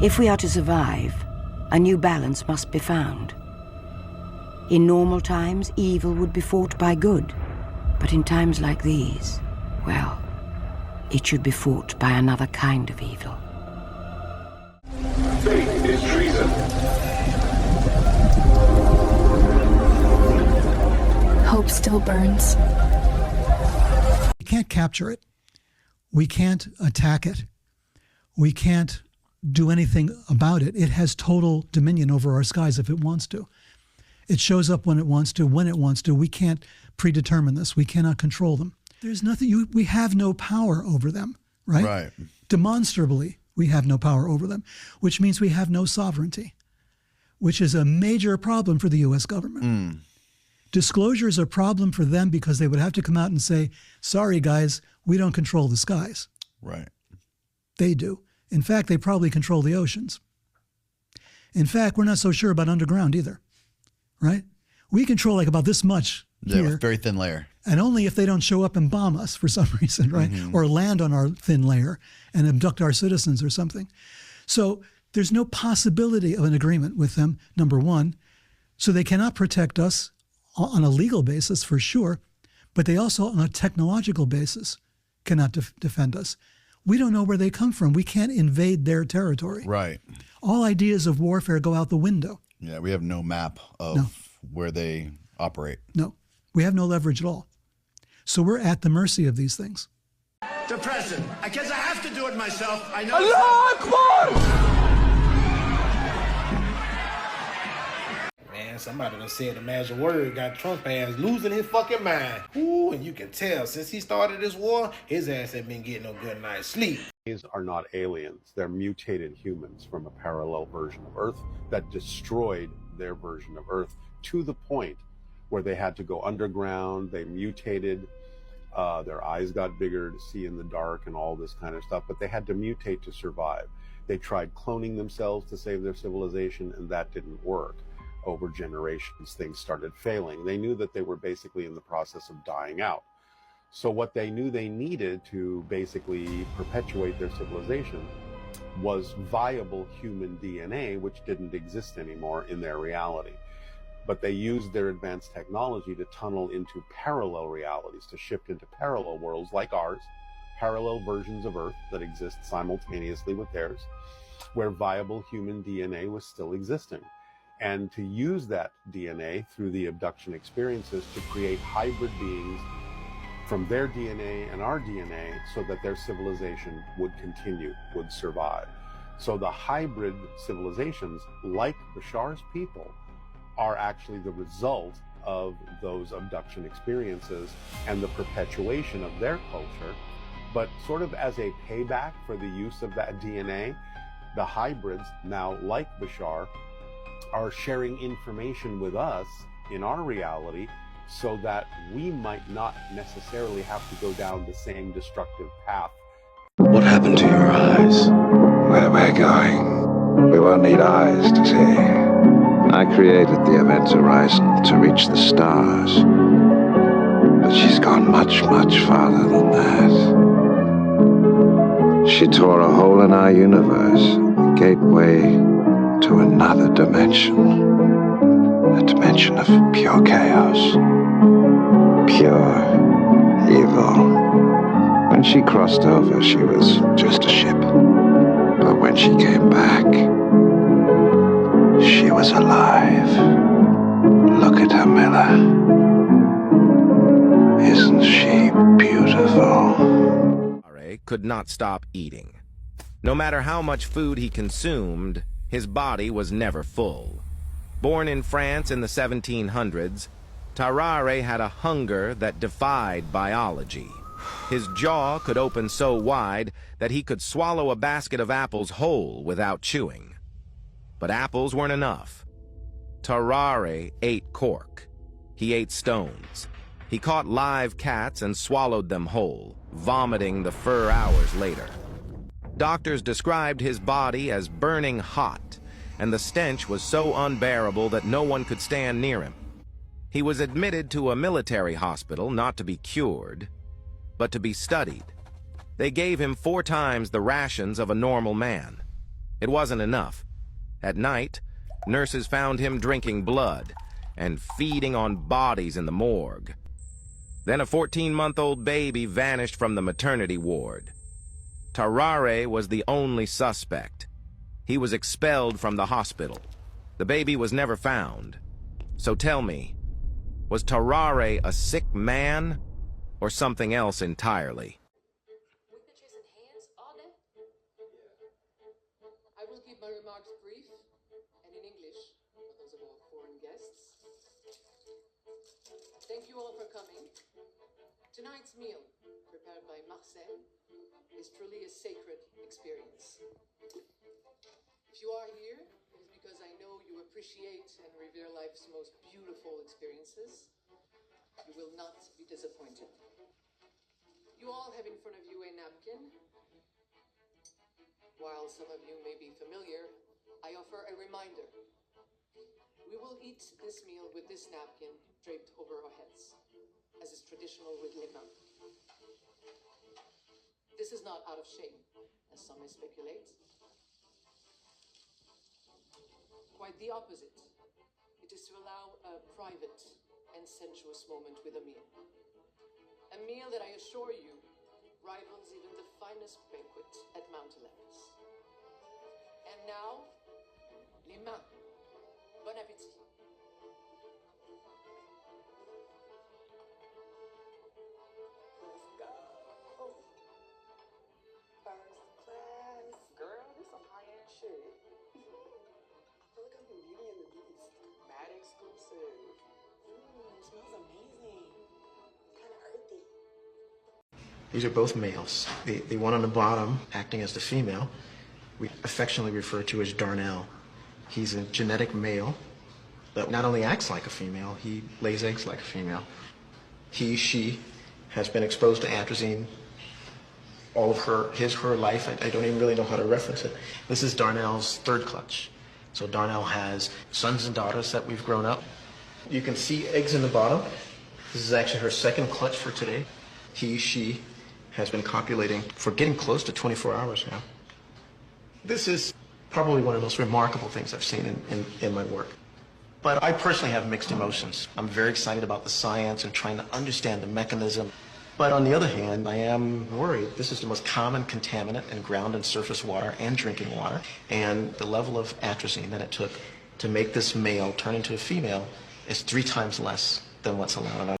If we are to survive, a new balance must be found. In normal times, evil would be fought by good. But in times like these, well, it should be fought by another kind of evil. Faith is treason. Hope still burns. We can't capture it. We can't attack it. We can't do anything about it. It has total dominion over our skies if it wants to. It shows up when it wants to, when it wants to. We can't predetermine this. We cannot control them. There's nothing, we have no power over them, right? Right. Demonstrably, we have no power over them, which means we have no sovereignty, which is a major problem for the U.S. government. Disclosure is a problem for them because they would have to come out and say, sorry, guys, we don't control the skies. Right. They do. In fact, they probably control the oceans. In fact, we're not so sure about underground either, right? We control like about this much here. Very thin layer. And only if they don't show up and bomb us for some reason, right? Or land on our thin layer and abduct our citizens or something. So there's no possibility of an agreement with them, number one. So they cannot protect us on a legal basis for sure, but they also on a technological basis cannot defend us. We don't know where they come from. We can't invade their territory. Right. All ideas of warfare go out the window. Yeah, we have no map of where they operate. No, we have no leverage at all. So we're at the mercy of these things. The president. I guess I have to do it myself. I know. Allah Akbar! Man, somebody done said the magic word, got Trump ass losing his fucking mind. Ooh, and you can tell since he started this war, his ass ain't been getting no good night's sleep. These are not aliens. They're mutated humans from a parallel version of Earth that destroyed their version of Earth to the point where they had to go underground. They mutated. Their eyes got bigger to see in the dark and all this kind of stuff, but they had to mutate to survive. They tried cloning themselves to save their civilization, and that didn't work. Over generations, things started failing. They knew that they were basically in the process of dying out. So what they knew they needed to basically perpetuate their civilization was viable human DNA, which didn't exist anymore in their reality. But they used their advanced technology to tunnel into parallel realities, to shift into parallel worlds like ours, parallel versions of Earth that exist simultaneously with theirs, where viable human DNA was still existing. And to use that DNA through the abduction experiences to create hybrid beings from their DNA and our DNA so that their civilization would continue, would survive. So the hybrid civilizations, like Bashar's people, are actually the result of those abduction experiences and the perpetuation of their culture. But sort of as a payback for the use of that DNA, the hybrids, now like Bashar, are sharing information with us in our reality so that we might not necessarily have to go down the same destructive path. What happened to your eyes? Where we're going, we won't need eyes to see. I created the Event Horizon to reach the stars. But she's gone much, much farther than that. She tore a hole in our universe, a gateway to another dimension. A dimension of pure chaos. Pure evil. When she crossed over, she was just a ship. But when she came back, she was alive. Look at her, Miller. Isn't she beautiful? Could not stop eating. No matter how much food he consumed, his body was never full. Born in France in the 1700s, Tarare had a hunger that defied biology. His jaw could open so wide that he could swallow a basket of apples whole without chewing. But apples weren't enough. Tarare ate cork. He ate stones. He caught live cats and swallowed them whole, vomiting the fur hours later. Doctors described his body as burning hot, and the stench was so unbearable that no one could stand near him. He was admitted to a military hospital not to be cured, but to be studied. They gave him 4 times the rations of a normal man. It wasn't enough. At night, nurses found him drinking blood and feeding on bodies in the morgue. Then a 14-month-old baby vanished from the maternity ward. Tarare was the only suspect. He was expelled from the hospital. The baby was never found. So tell me, was Tarare a sick man or something else entirely? I will keep my remarks brief and in English for those of our foreign guests. Thank you all for coming. Tonight's meal, prepared by Marcel, is truly a sacred experience. If you are here, it is because I know you appreciate and revere life's most beautiful experiences. You will not be disappointed. You all have in front of you a napkin. While some of you may be familiar, I offer a reminder. We will eat this meal with this napkin draped over our heads, as is traditional with les mains. This is not out of shame, as some may speculate. Quite the opposite. It is to allow a private and sensuous moment with a meal. A meal that I assure you rivals even the finest banquet at Mount Olympus. And now, les mains. Bon appétit. Let's go. First class. Girl, this some high-end shit. I feel like I'm in Beauty and the Beast. Mad exclusive. It smells amazing. Kind of earthy. These are both males. The one on the bottom, acting as the female, we affectionately refer to as Darnell. He's a genetic male that not only acts like a female, he lays eggs like a female. She has been exposed to atrazine all of her life. I don't even really know how to reference it. This is Darnell's third clutch. So Darnell has sons and daughters that we've grown up. You can see eggs in the bottom. This is actually her second clutch for today. She has been copulating for getting close to 24 hours now. This is probably one of the most remarkable things I've seen in my work. But I personally have mixed emotions. I'm very excited about the science and trying to understand the mechanism. But on the other hand, I am worried. This is the most common contaminant in ground and surface water and drinking water. And the level of atrazine that it took to make this male turn into a female is 3 times less than what's allowed.